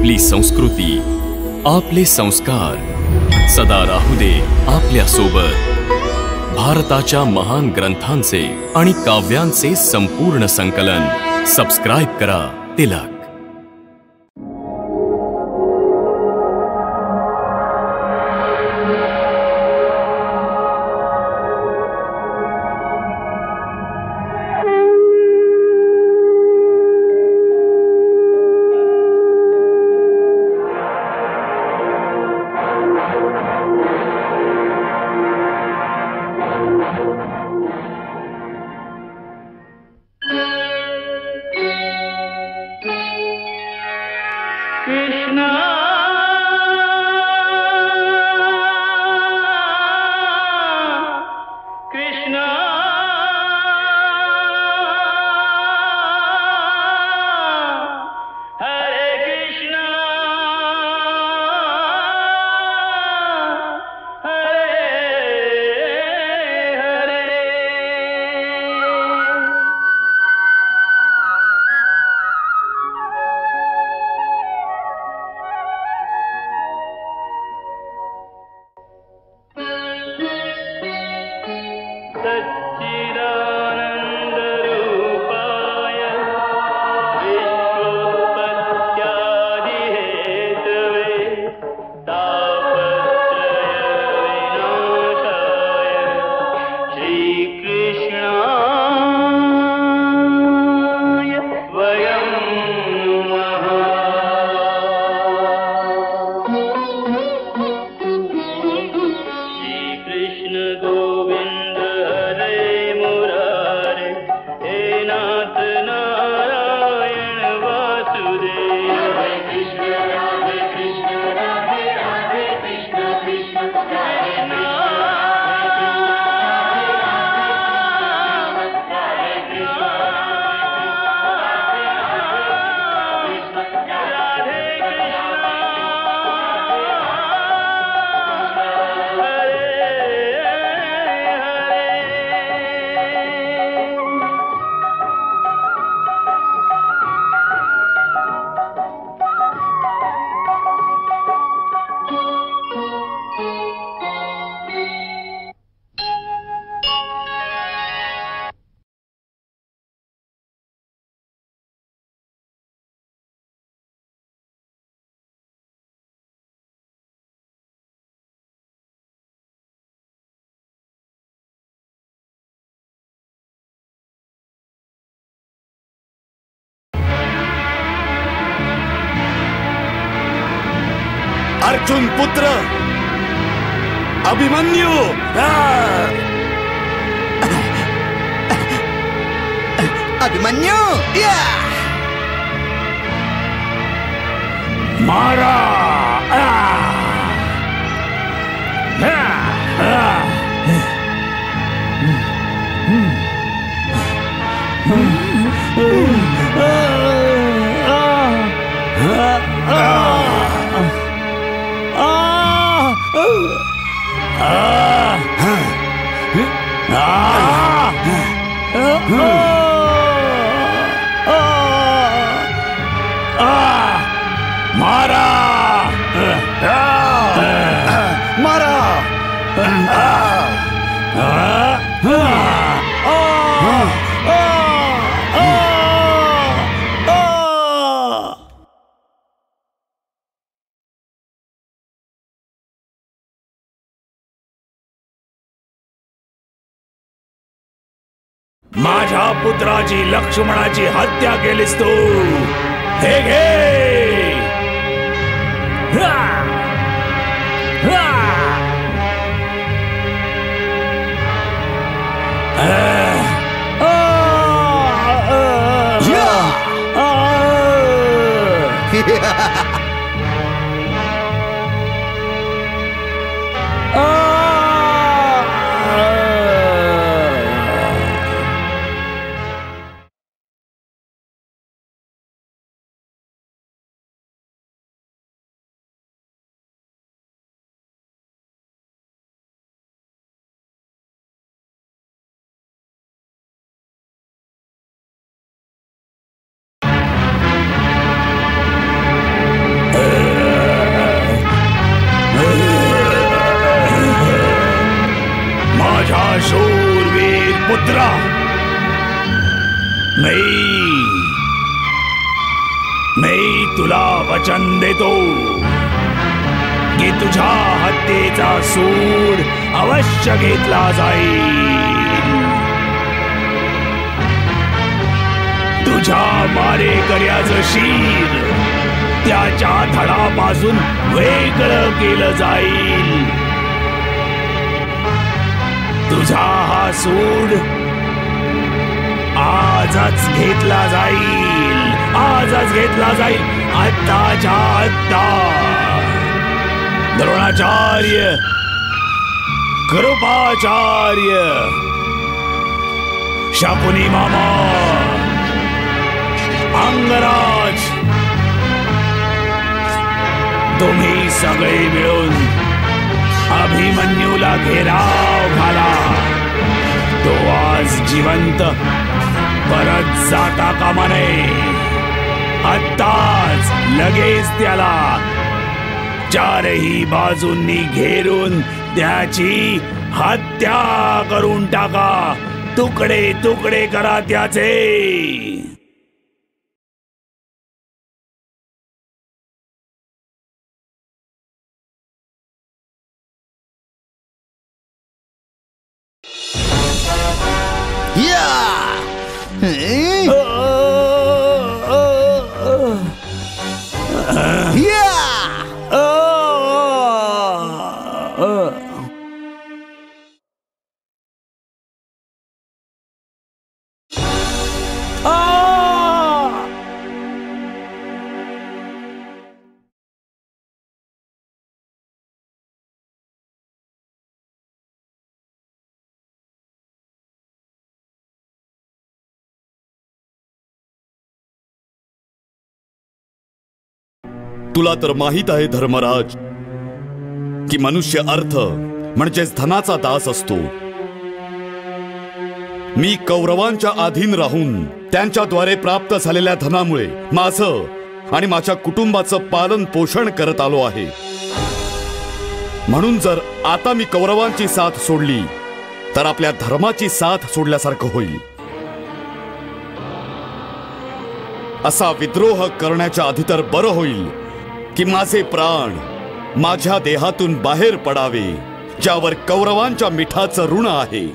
आपली संस्कृती, आपले संस्कार सदा राहू दे आपल्या सोबत। भारताच्या महान ग्रंथांचे आणि काव्यांचे संपूर्ण संकलन सबस्क्राइब करा तिलक। अर्जुन पुत्र अभिमन्यु, अभिमन्यु मारा माझ्या पुत्राची लक्ष्मणाची हत्या केलीस तू। हे घे पुत्रा, मी तुला वचन देतो की तुझ्या हत्येचा सूड अवश्य घेतला जाईल. तुझ्या मारेकऱ्याचं शीर त्याच्या धडापासून वेगळं केलं जाईल. तुझा हा सूड आजच घेतला जाईल, आजच घेतला जाईल, आत्ताच्या आत्ता. द्रोणाचार्य, कृपाचार्य, शकुनी मामा, अंगराज, तुम्ही सगळे मिळून अभिमन्यूला घेराव घाला. तो आज जिवंत परत जाता कामा नये. आत्ताच लगेच त्याला चारही बाजूंनी घेरून त्याची हत्या करून टाका. तुकडे तुकडे करा त्याचे. तुला तर माहित आहे धर्मराज की मनुष्य अर्थ म्हणजेच धनाचा दास असतो. मी कौरवांच्या अधीन राहून त्यांच्याद्वारे प्राप्त झालेल्या धनामुळे माझं आणि माझ्या कुटुंबाचं पालन पोषण करत आलो आहे. म्हणून जर आता मी कौरवांची साथ सोडली तर आपल्या धर्माची साथ सोडल्यासारखं होईल. असा विद्रोह करण्याच्या आधी तर बरं होईल की माझे प्राण माझ्या देहातून बाहेर पडावे, ज्यावर कौरवांच्या मिठाचं ऋण आहे.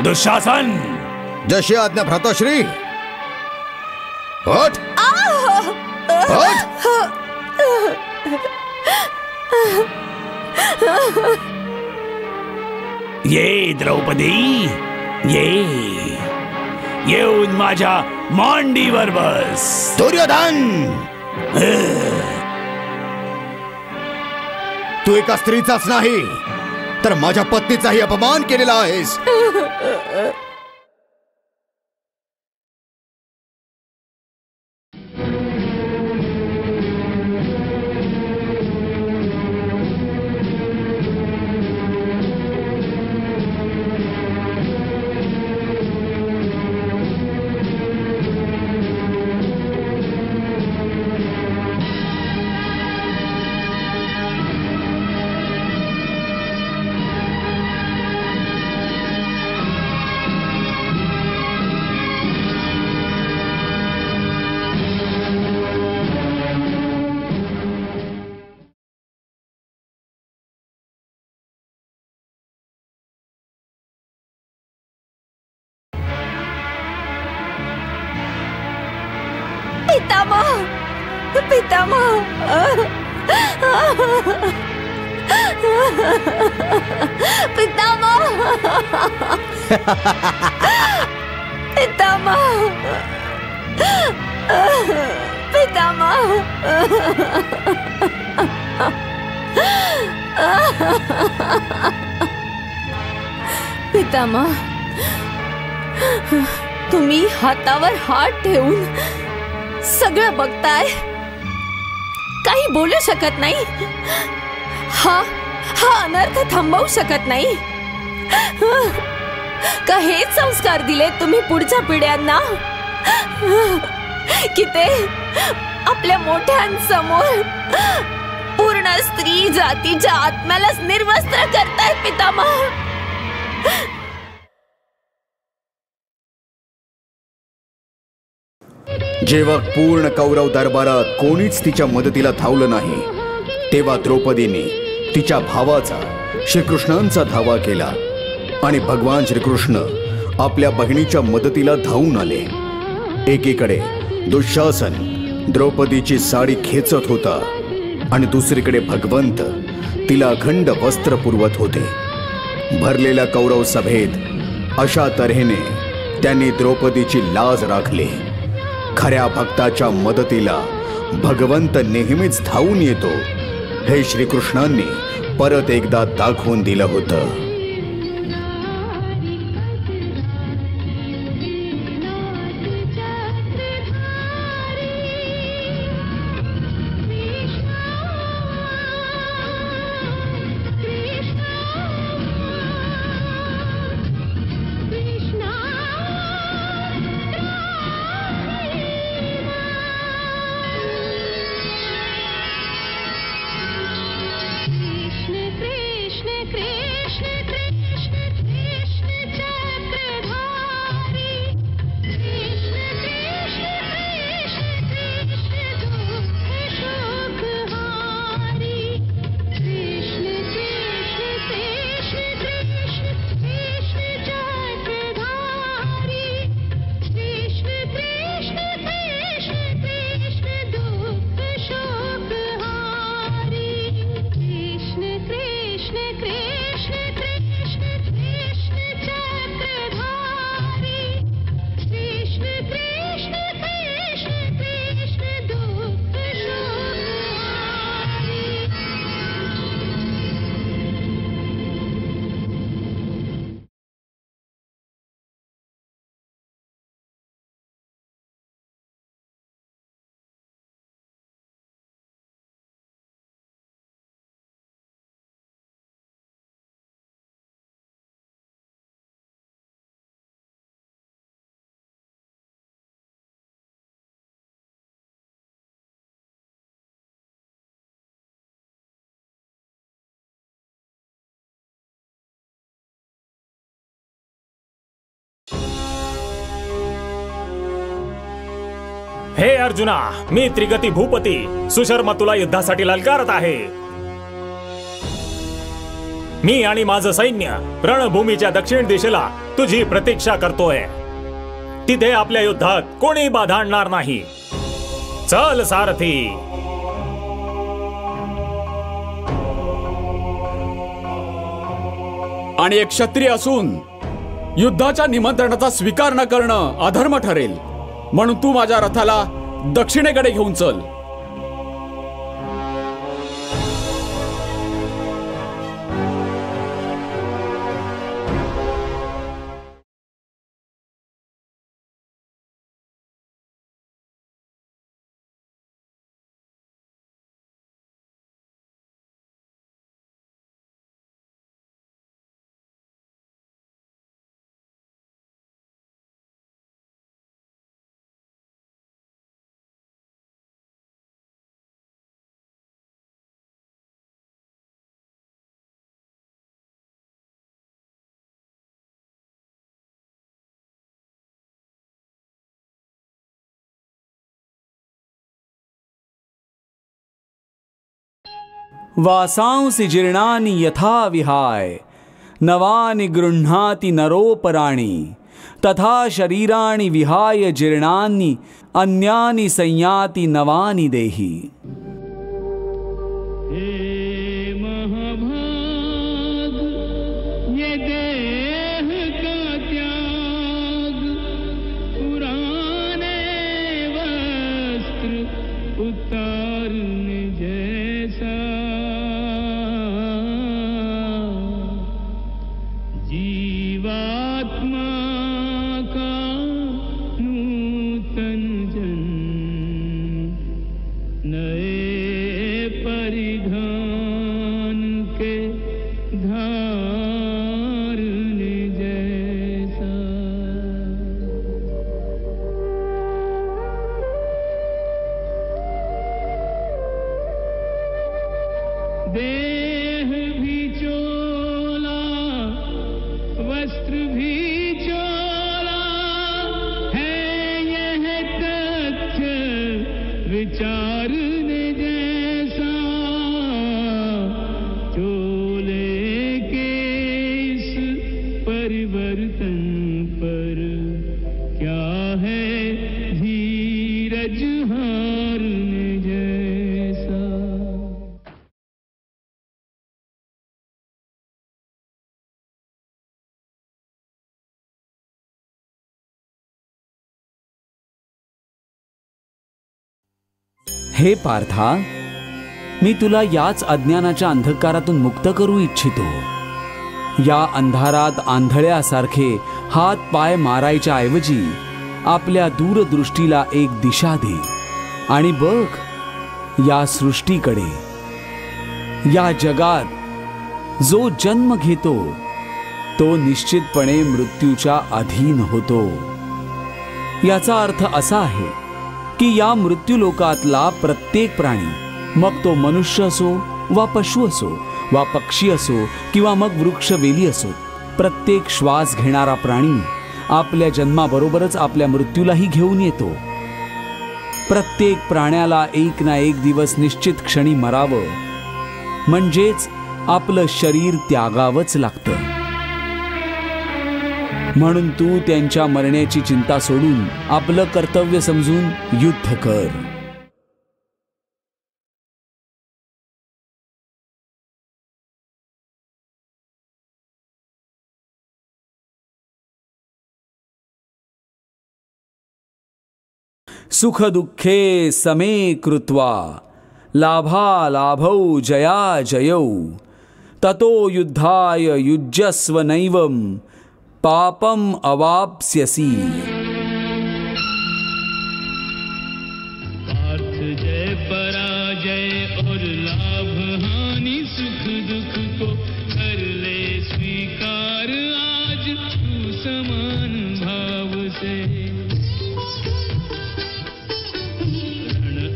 दुःशासन, जशी आज्ञा भ्राताश्री. उठ, उठ. ये द्रौपदी, ये येऊन माझ्या मांडीवर बस. दुर्योधन, तू एका स्त्रीचाच नाही तर माझ्या पत्नीचाही अपमान केलेला आहेस. पितामह, पितामह, पितामह, पितामह. पितामह, पितामह, तुम्ही हातावर हात ठेवून सगळं बघताय, काही बोलू शकत नाही, हा अनर्थ थांबवू शकत नाही का? हेच संस्कार दिले तुम्ही पुढच्या पिढ्यांना की ते आपल्या मोठ्यांसमोर पूर्ण स्त्री जातीच्या आत्म्यालाच निर्वस्त्र करतायत पितामह. जेव्हा पूर्ण कौरव दरबारात कोणीच तिच्या मदतीला धावलं नाही, तेव्हा द्रौपदीने तिच्या भावाचा श्रीकृष्णांचा धावा केला आणि भगवान श्रीकृष्ण आपल्या बहिणीच्या मदतीला धावून आले. एकीकडे दुःशासन द्रौपदीची साडी खेचत होता आणि दुसरीकडे भगवंत तिला अखंड वस्त्र पुरवत होते. भरलेल्या कौरव सभेत अशा तऱ्हेने त्यांनी द्रौपदीची लाज राखली. खऱ्या भक्ताच्या मदतीला भगवंत नेहमीच धावून येतो हे श्रीकृष्णांनी परत एकदा दाखवून दिलं होतं. हे अर्जुना, मी त्रिगती भूपती सुशर्मा तुला युद्धासाठी ललकारत आहे. मी आणि माझं सैन्य रणभूमीच्या दक्षिण दिशेला तुझी प्रतीक्षा करतोय. तिथे आपल्या युद्धात कोणी बाधा आणणार नाही. चल सारथी. आणि एक क्षत्रिय असून युद्धाच्या निमंत्रणाचा स्वीकार न करणं अधर्म ठरेल, म्हणून तू माझ्या रथाला दक्षिणेकडे घेऊन चल. वासांसि जीर्णानि यथा विहाय नवानि गृह्णाति नरोपराणि तथा शरीराणि विहाय जीर्णानि अन्यानि संयाति नवानि देहि. देह भी चोला, वस्त्र भी चोला है, यह तथ्य विचारने जैसा। चोले के इस परिवर्तन पर क्या है धीरज हारने जैसा। हे पार्था, मी तुला याच अज्ञानाच्या अंधकारातून मुक्त करू इच्छितो. या अंधारात आंधळ्यासारखे हात पाय मारायच्या ऐवजी आपल्या दूरदृष्टीला एक दिशा दे आणि बघ या सृष्टीकडे. या जगात जो जन्म घेतो तो निश्चितपणे मृत्यूच्या अधीन होतो. याचा अर्थ असा आहे की या मृत्यूलोकातला प्रत्येक प्राणी, मग तो मनुष्य असो वा पशु असो वा पक्षी असो किंवा मग वृक्षवेली असो, प्रत्येक श्वास घेणारा प्राणी आपल्या जन्माबरोबरच आपल्या मृत्यूलाही घेऊन येतो. प्रत्येक प्राण्याला एक ना एक दिवस निश्चित क्षणी मरावं, म्हणजेच आपलं शरीर त्यागावंच लागतं. म्हणून तू त्यांच्या मरण्याची चिंता सोडून आपलं कर्तव्य समजून युद्ध कर. सुख दुःखे समे कृत्वा लाभालाभौ जया जयौ ततो युद्धाय युज्यस्व नैवं पापम अवाप्स्यसि. पार्थ जय पराजय और लाभ हानि सुख दुख को कर ले स्वीकार आज तू समान भाव से.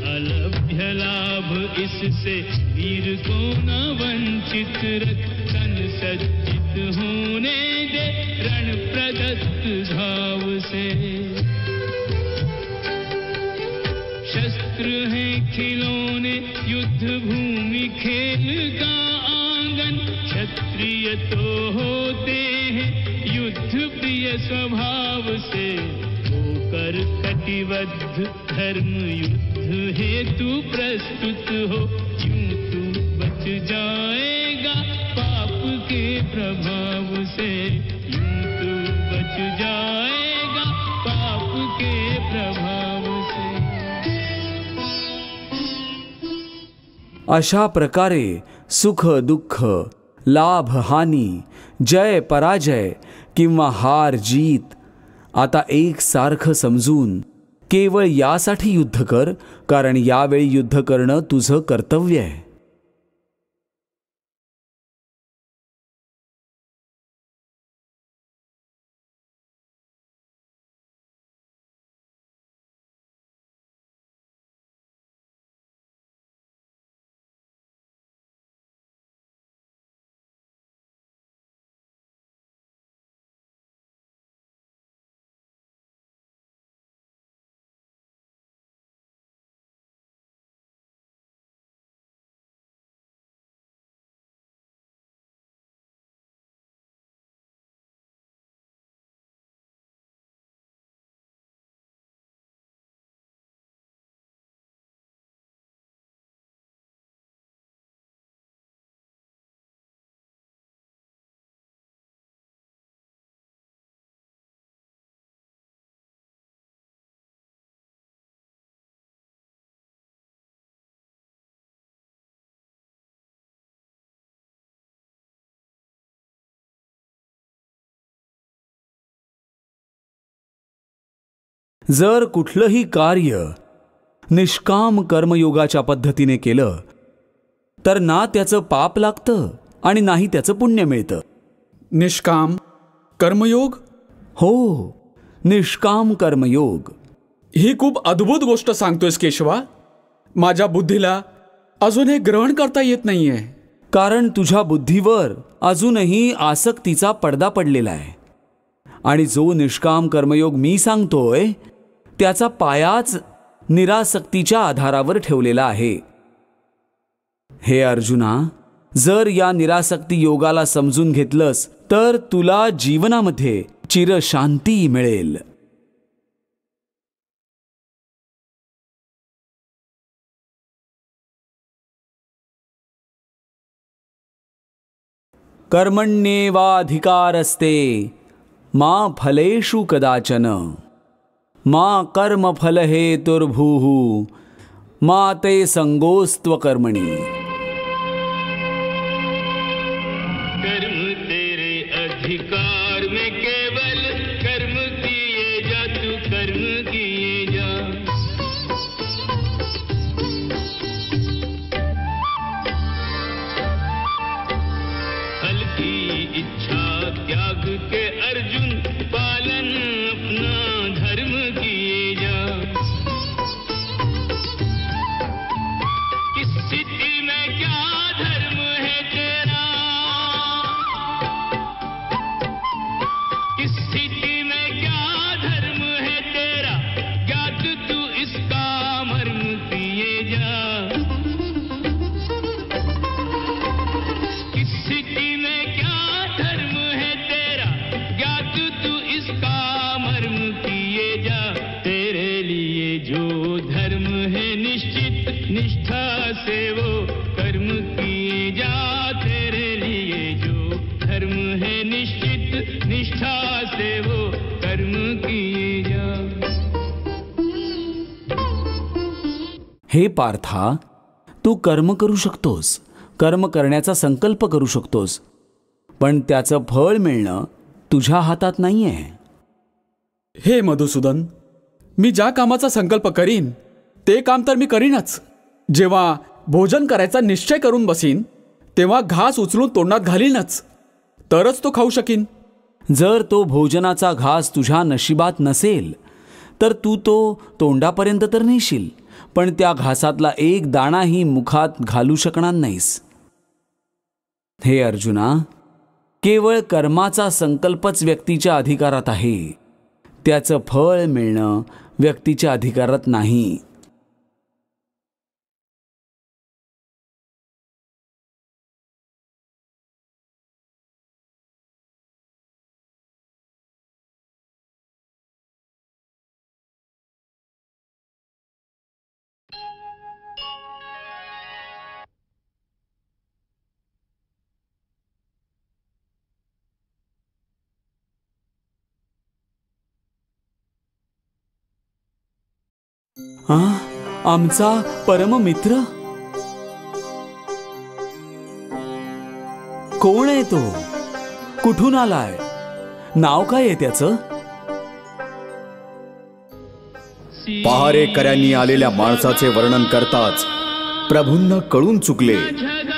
अलभ्य लाभ इससे वीर को न वंचित रख, तन सज्जित होने दे रण प्रदत्त घाव से. शस्त्र हैं खिलौने युद्ध भूमि खेल का आंगन, क्षत्रिय तो होते हैं युद्ध प्रिय स्वभाव से. होकर कटिबद्ध धर्म युद्ध हेतु प्रस्तुत हो, यूं तू बच जाएगा पाप के प्रभाव से. यूं तू बच जाएगा पाप के प्रभाव से. अशा प्रकारे सुख दुःख, लाभ हानी, जय पराजय किंवा हार जीत आता एक सारखं समजून केवळ यासाठी युद्ध कर, कारण यावेळी युद्ध करणं तुझं कर्तव्य आहे. जर कुठलंही कार्य निष्काम कर्मयोगाच्या पद्धतीने केलं तर ना त्याचं पाप लागतं आणि नाही त्याचं पुण्य मिळतं. निष्काम कर्मयोग? हो, निष्काम कर्मयोग. ही खूप अद्भुत गोष्ट सांगतोयस केशवा. माझ्या बुद्धीला अजून हे ग्रहण करता येत नाहीये. कारण तुझ्या बुद्धीवर अजूनही आसक्तीचा पडदा पडलेला आहे आणि जो निष्काम कर्मयोग मी सांगतोय त्याचा पायाच निरासक्तीच्या आधारावर ठेवलेला आहे. हे अर्जुना, जर या निरासक्ती योगाला समजून घेतलंस तर तुला जीवनामध्ये चिरशांती मिळेल. कर्मण्येवाधिकारस्ते मा फलेषु कदाचन मा कर्मफल हेतुर्भूः मा ते संगोस्त्व कर्मणि. कर्म तेरे अधिकार में केवल कर्म किए जा, तू कर्म किए जा. फल की इच्छा त्याग के अर्जुन, पालन अपना धर्म किए जा. किस स्थिति में क्या धर्म है तेरा, किस स्थिति में क्या धर्म है तेरा, ज्ञात तू इसका मर्म किए जा. किस स्थिति में क्या धर्म है तेरा, ज्ञात तू इसका मर्म किए जा. तेरे लिए जो धर्म है निश्चित निष्ठा से वो कर्म किए जा. तेरे लिए जो धर्म है निश्चित निष्ठा से वो कर्म किए जा. हे पार्था, तू कर्म करू शकतोस, कर्म करण्याचा संकल्प करू शकतोस, पण त्याचं फळ मिळणं तुझ्या हातात नाहीये. हे मधुसूदन, मी ज्या कामाचा संकल्प करीन ते काम तर मी करीनच. जेव्हा भोजन करायचा निश्चय करून बसीन तेव्हा घास उचलून तोंडात घालीनच, तरच तो खाऊ शकीन. जर तो भोजनाचा घास तुझ्या नशिबात नसेल तर तू तो तोंडापर्यंत तर नेशील, पण त्या घासातला एक दाणाही मुखात घालू शकणार नाहीस. हे अर्जुना, केवळ कर्माचा संकल्पच व्यक्तीच्या अधिकारात आहे, त्याचं फळ मिळणं व्यक्तीच्या अधिकारात नाही. आमचा परममित्र कोण आहे? तो कुठून आलाय? नाव काय आहे त्याचं? पहारेकऱ्यांनी आलेल्या माणसाचे वर्णन करताच प्रभूंना कळून चुकले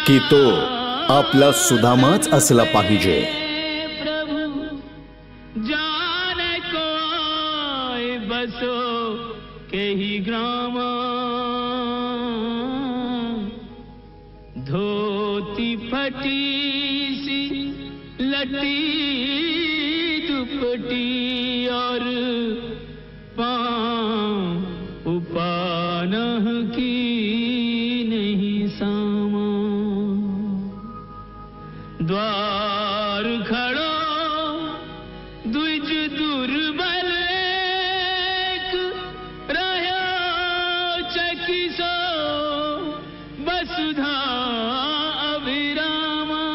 की तो आपला सुदामाच असला पाहिजे. जाने को आए बसो केही ग्राम, धोती फटी सी लटी दुपटी और पाँव उपानह की नहीं सामा. द्वार खड़ो द्विज दुर्बल एक, रह्यो चकिसो वसुधा अभिरामा.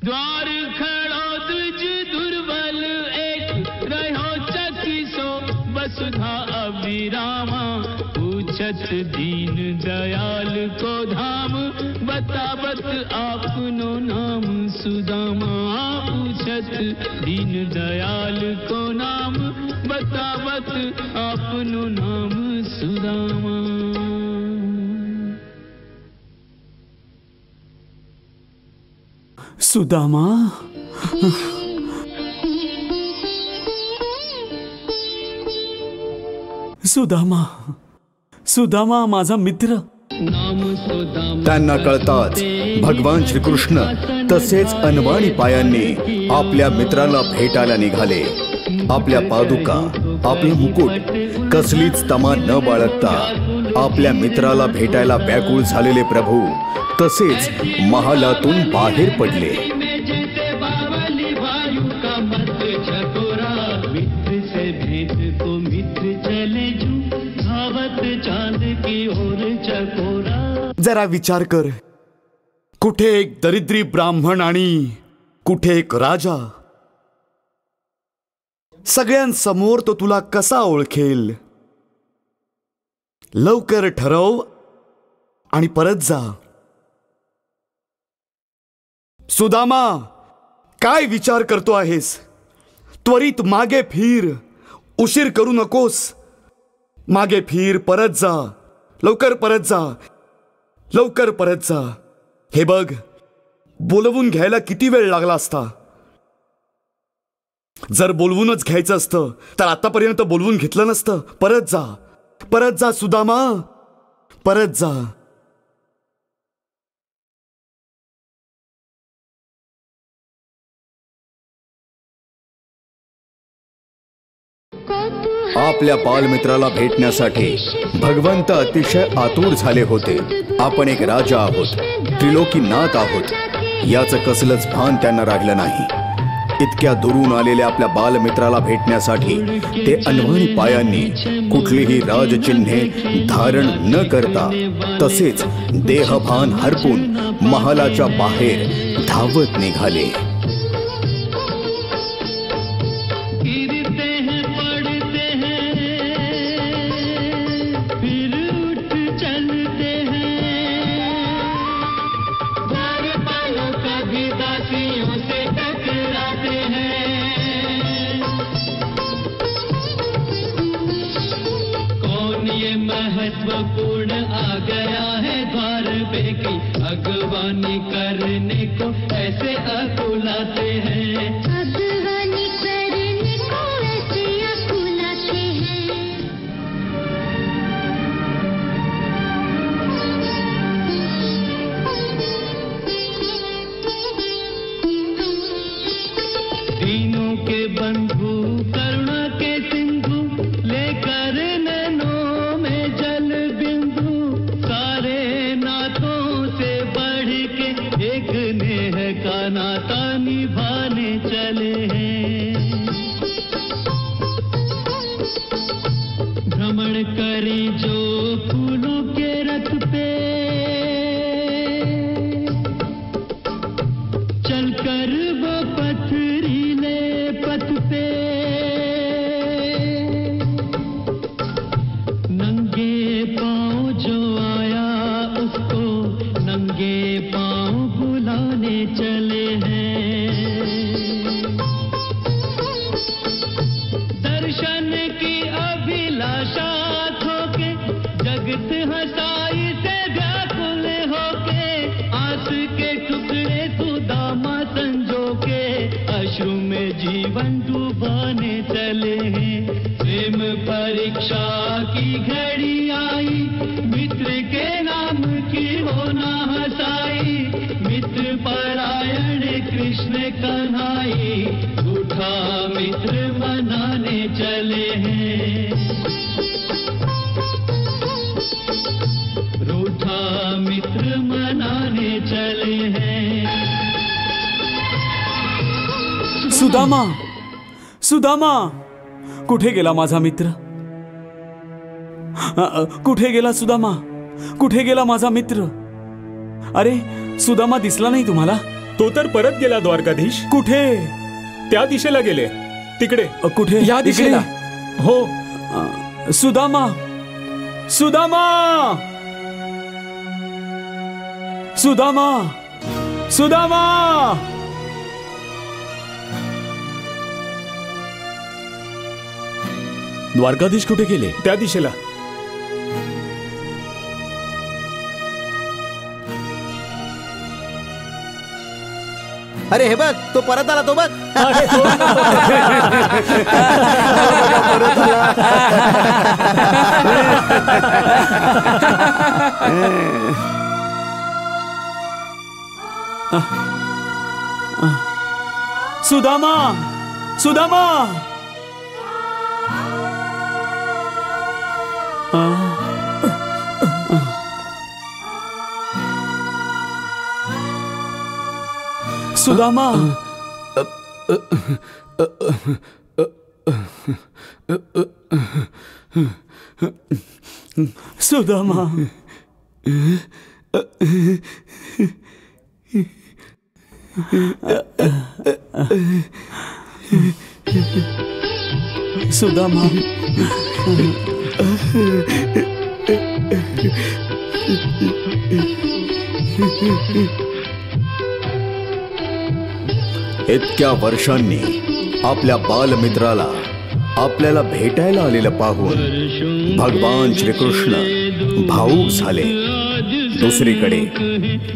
द्वार खड़ो द्विज दुर्बल एक, रह्यो चकिसो वसुधा अभिरामा. पूछत दीन दयाल को धाम, बतावत आपनो नाम सुदामा. पूछत दीन दयाल को नाम, बतावत आपनो नाम सुदामा. सुदामा, सुदामा, सुदामा माझा मित्र. त्यांना कळताच भगवान श्रीकृष्ण तसेच अनवाणी पायांनी आपल्या मित्राला भेटायला निघाले. आपल्या पादुका, आपलं मुकुट कसलीच तमा न बाळगता आपल्या मित्राला भेटायला व्याकुळ झालेले प्रभू तसेच महालातून बाहेर पडले. जरा विचार कर, कुठे एक दरिद्री ब्राह्मण आणि कुठे एक राजा. सगळ्यांसमोर तो तुला कसा ओळखेल? लवकर ठरव आणि परत जा. सुदामा, काय विचार करतो आहेस? त्वरित मागे फिर, उशीर करू नकोस. मागे फिर, परत जा, लवकर परत जा, लवकर परत जा. हे बघ, बोलवून घ्यायला किती वेळ लागला असता. जर बोलवूनच घ्यायचं असतं तर आतापर्यंत बोलवून घेतलं नसतं. परत जा, परत जा सुदामा, परत जा. आपल्या बालमित्राला भेटण्यासाठी भगवंत अतिशय आतुर झाले होते. आपण एक राजा आहोत, त्रिलोकीनाथ आहोत याचं कसलंच भान त्यांना राहिलं नाही. इतक्या दुरून आलेल्या आपल्या बालमित्राला भेटण्यासाठी ते अनवाणी पायांनी कुठलीही राजचिन्हे धारण न करता तसेच देहभान हरपून महालाच्या बाहेर धावत निघाले. महत्वपूर्ण आ गया है द्वार पे की अगवानी करने को ऐसे अकुलाते हैं. अगवानी करने को ऐसे अकुलाते हैं. दीनों के बंधु करुणा के सिंधु लेकर नैनों में जल बिंदु सारे नातों से बढ़ के एक नेह का नाता निभाने चले हैं. भ्रमण करें जो फूलों के रथ पे चलकर वो पथरीले पथ पे नंगे पांव जो आया उसको नंगे पांव बुलाने चले हैं. दर्शन की अभिलाषा होके जगत हंसाई से व्याकुल होके आस के टुकड़े सुदामा संजो के अश्रु में जीवन डुबाने चले हैं. प्रेम परीक्षा की घड़ी आई मित्र के नाम की होना हंसाई. मित्र परायण कृष्ण कन्हाई रूठा मित्र मनाने चले हैं. रूठा मित्र मनाने चले हैं. सुदामा, सुदामा, कुठे गेला माझा मित्र? कुठे गेला सुदामा? कुठे गेला माझा मित्र? अरे सुदामा दिसला नाही तुम्हाला? तो तर परत गेला द्वारकाधीश. कुठे? त्या दिशेला गेले. तिकडे. कुठे? या दिशेला. हो. सुदामा, सुदामा, सुदामा, सुदामा. द्वारकाधीश कुठे गेले? त्या दिशेला. अरे हे बघ, तो परत आला, तो बघ. सुदामा, सुदामा. सुदामा. सुदामा. सुदामा. इतक्या वर्षांनी आपल्या बालमित्राला आपल्याला भेटायला आलेलं पाहून भगवान श्रीकृष्ण भावूक झाले. दुसरीकडे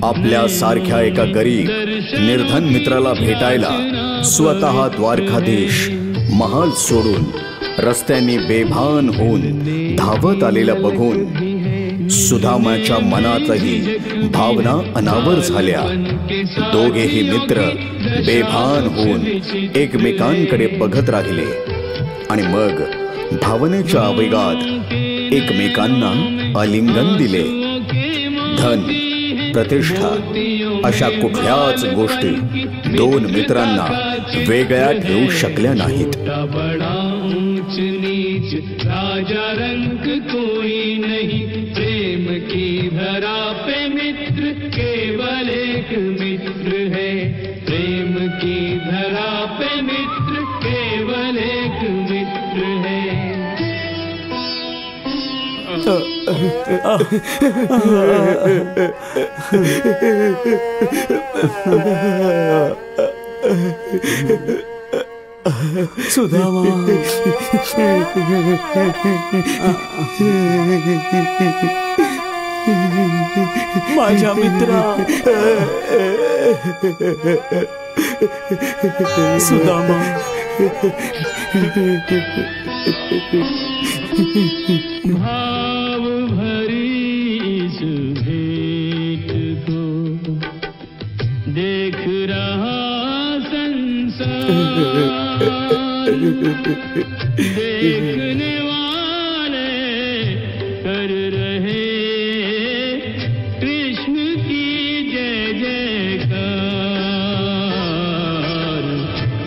आपल्या सारख्या एका गरीब निर्धन मित्राला भेटायला स्वतः द्वारकाधीश महाल सोडून रस्त्यांनी बेभान होऊन धावत आलेला बघून सुदामाच्या मनातही भावना अनावर झाल्या. दोघेही मित्र बेभान होऊन एकमेकांकडे बघत राहिले आणि मग भावनेच्या आवेगात एकमेकांना आलिंगन दिले. धन, प्रतिष्ठा अशा कुठल्याच गोष्टी दोन मित्रांना वेगळ्या ठेवू शकल्या नाहीत. राजा रंग कोई नहीं, प्रेम की धरा पे मित्र केवल एक मित्र है. प्रेम की धरा पे मित्र केवल एक मित्र है. सुदामा. माझ्या मित्रा. सुदामा. भाव भरी इस भेंट को देख रहा संसार, देखने वाले कर रहे कृष्ण की जय जयकार.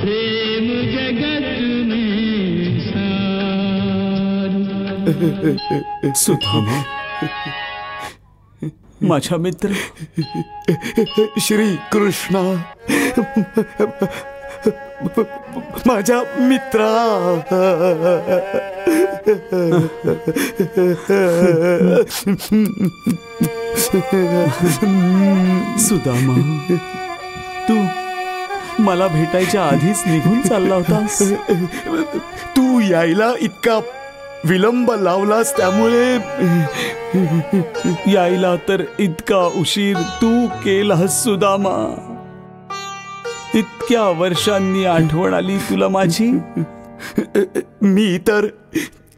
प्रेम जगत में सार. सुदामा, माझा मित्र. श्री कृष्णा, माझ्या मित्रा. सुदामा, तू मला भेटायच्या आधीच निघून चालला होतास. तू यायला इतका विलंब लावलास त्यामुळे. यायला तर इतका उशीर तू केलास सुदामा. इतक्या वर्षांनी आठवण आली तुला माझी. मी तर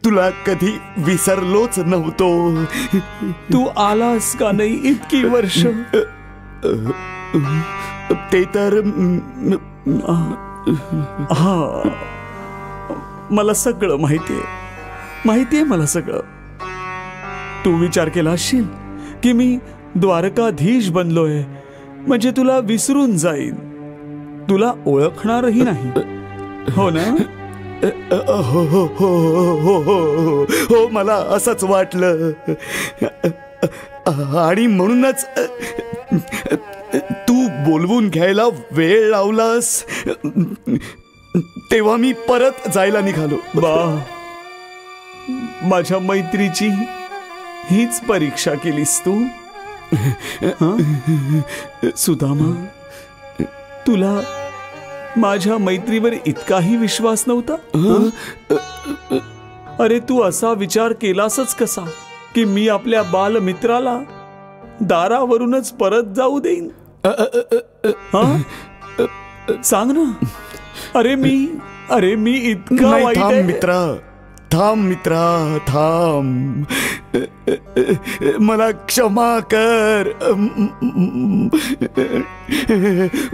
तुला कधी विसरलोच नव्हतो. तू आलास का नाही इतकी वर्ष. ते तर हा, मला सगळं माहितीये. माहितीये मला सगळं. तू विचार केला असशील की मी द्वारकाधीश बनलोय म्हणजे तुला विसरून जाईन, तुला ओळखणारही नाही. हो ना? हो हो हो हो हो, मला असंच वाटलं. आणि म्हणूनच तू बोलवून घ्यायला वेळ लावलास तेव्हा मी परत जायला निघालो. बा, माझ्या मैत्रीची हीच परीक्षा केलीस तू. सुदामा, तुला माझ्या मैत्रीवर इतकाही विश्वास नव्हता. अरे तू असा विचार केलासच कसा की मी आपल्या बालमित्राला दारावरूनच परत जाऊ देईन? सांग ना. अरे मी इतका वाईट आहे मित्रा. थांब मित्रा, थांब. मला क्षमा कर.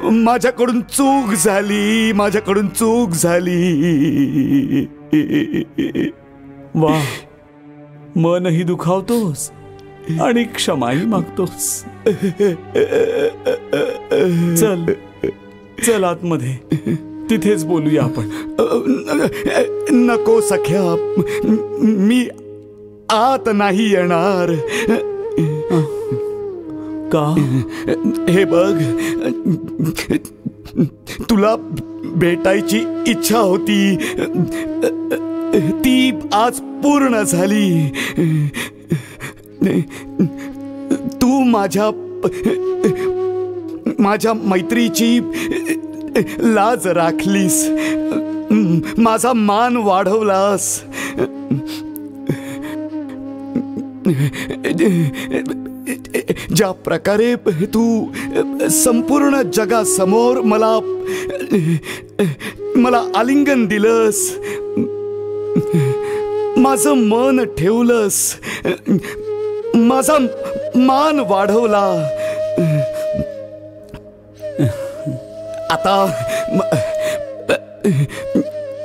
माझ्याकडून चूक झाली, माझ्याकडून चूक झाली. वा, मनही दुखावतोस आणि क्षमाही मागतोस. चल चल आतमध्ये, तिथेच बोलूया आपण. नको सख्या, मी आत नाही येणार. का? हे बघ, तुला भेटायची इच्छा होती, ती आज पूर्ण झाली. तू माझ्या मैत्रीची लाज राखलीस, माझा मान वाढवलास. ज्या प्रकारे तू संपूर्ण जगासमोर मला आलिंगन दिलंस, माझं मन ठेवलंस, माझा मान वाढवला. आता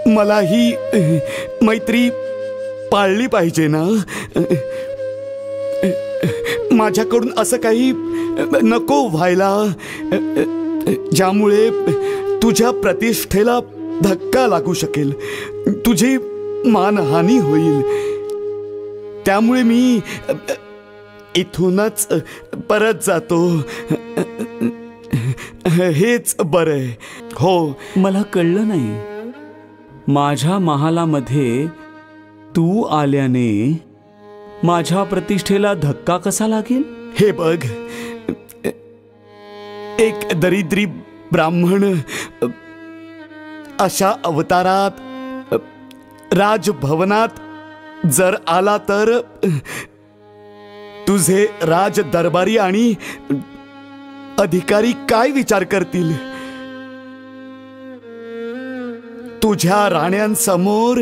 मला ही मैत्री पाळली पाहिजे ना. माझ्याकडून असं काही नको व्हायला ज्यामुळे तुझ्या प्रतिष्ठेला धक्का लागू शकेल, तुझी मानहानी होईल. त्यामुळे मी इथूनच परत जातो. हेच बरं. हो, मला कळलं नाही, माझ्या महालामध्ये तू आल्याने माझ्या प्रतिष्ठेला धक्का कसा लागेल? हे बघ, एक दरिद्री ब्राह्मण अशा अवतारात राजभवनात जर आला तर तुझे राज दरबारी आणि अधिकारी काय विचार करतील? तुझ्या राण्यांसमोर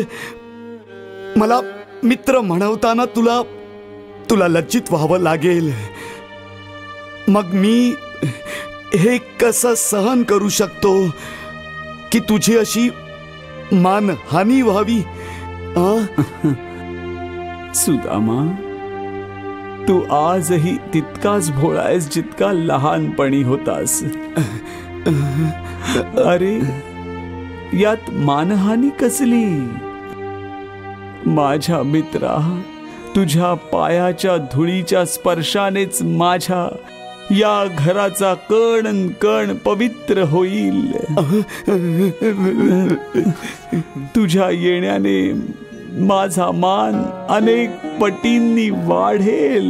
मला मित्र म्हणवताना तुला लज्जित व्हावं लागेल. मग मी हे कसं सहन करू शकतो की तुझी अशी मानहानी व्हावी? सुदामा, तू आजही तितकाच भोळा आहेस जितका लहानपणी होतास. अरे, यात मानहानी कसली? माझ्या मित्रा, तुझ्या पायाच्या धुळीच्या स्पर्शानेच माझ्या या घराचा कण कण पवित्र होईल. तुझ्या येण्याने माझा मान अनेक पटींनी वाढेल.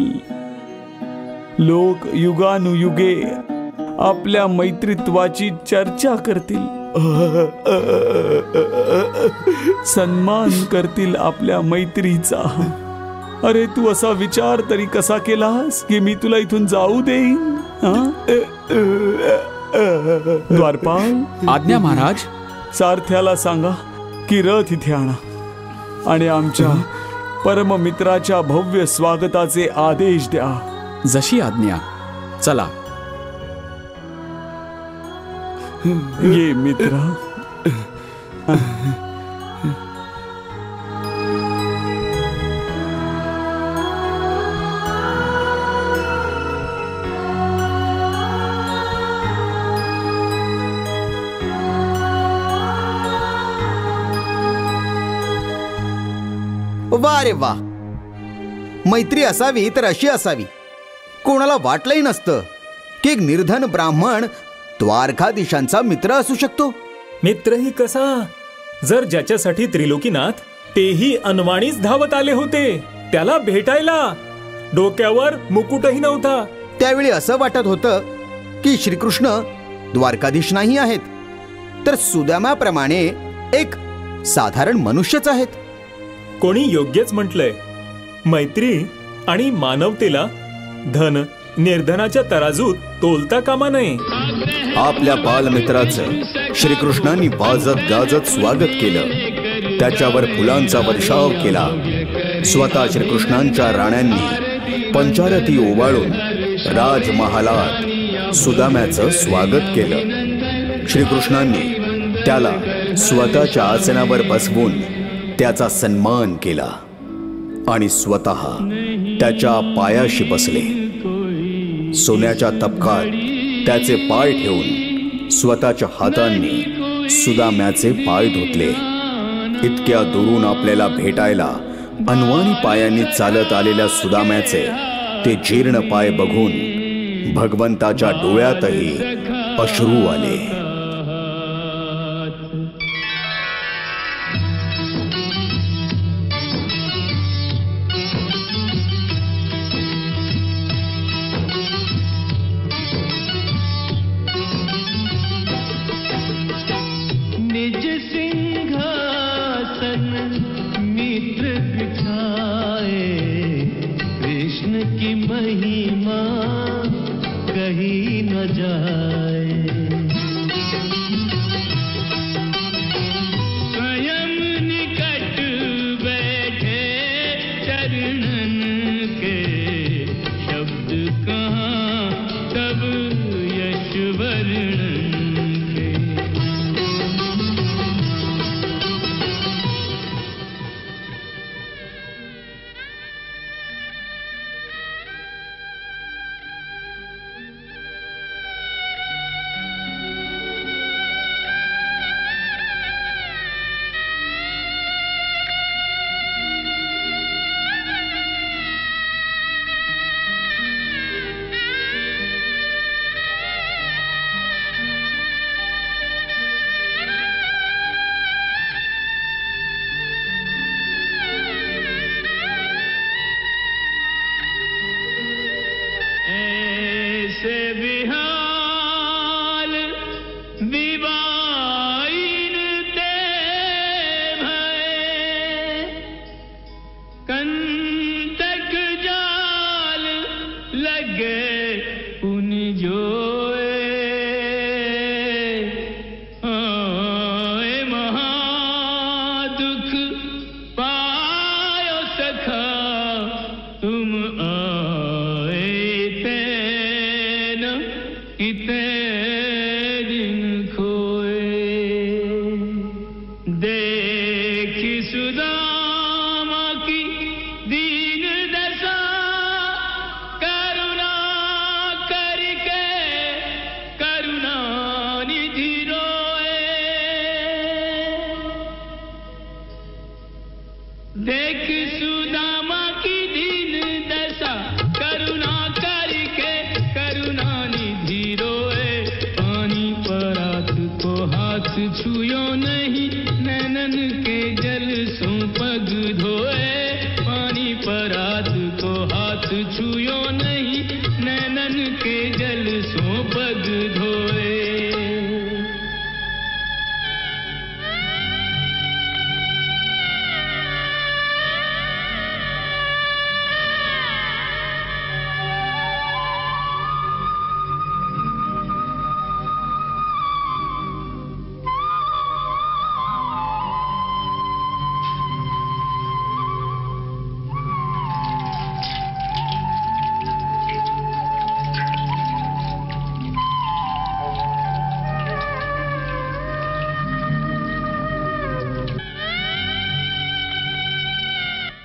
लोक युगानुयुगे आपल्या मैत्रित्वाची चर्चा करतील, सन्मान करतील आपल्या मैत्रीचा. अरे, तू असा विचार तरी कसा केलास की मी तुला इथून जाऊ देईन? द्वारपाल, आज्ञा महाराज. सारथ्याला सांगा की रथ इथे आणा आणि आमच्या परममित्राच्या भव्य स्वागताचे आदेश द्या. जशी आज्ञा. चला. ये मित्रा. वा रे वा, मैत्री असावी तर अशी असावी. कोणाला वाटलंही नसतं की एक निर्धन ब्राह्मण द्वारकाधीशांचा मित्र असू शकतो. मित्रही कसा, जर ज्याच्यासाठी त्रिलोकीनाथ तेही अनवाणीच धावत आले होते त्याला भेटायला. डोक्यावर मुकुटही नव्हता. त्यावेळी असं वाटत होतं की श्रीकृष्ण द्वारकाधीश नाही आहेत, तर सुदामाप्रमाणे एक साधारण मनुष्यच आहेत. कोणी योग्यच म्हटलंय, मैत्री आणि मानवतेला धन निर्धनाच्या तराजूत तोलता कामा नये. आपल्या बालमित्राचं श्रीकृष्णांनी वाजत गाजत स्वागत केलं. त्याच्यावर फुलांचा वर्षाव केला. स्वतः श्रीकृष्णांच्या राण्यांनी पंचारती ओवाळून राजमहालात सुदाम्याचं स्वागत केलं. श्रीकृष्णांनी त्याला स्वतःच्या आसनावर बसवून त्याचा सन्मान केला आणि स्वतः त्याच्या पायाशी बसले. सोन्याच्या तपकात त्याचे पाय ठेवून स्वतःच्या हातांनी सुदाम्याचे पाय धुतले. इतक्या दुरून आपल्याला भेटायला अनवाणी पायांनी चालत आलेल्या सुदाम्याचे ते जीर्ण पाय बघून भगवंताच्या डोळ्यातही अश्रू आले.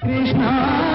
कृष्णा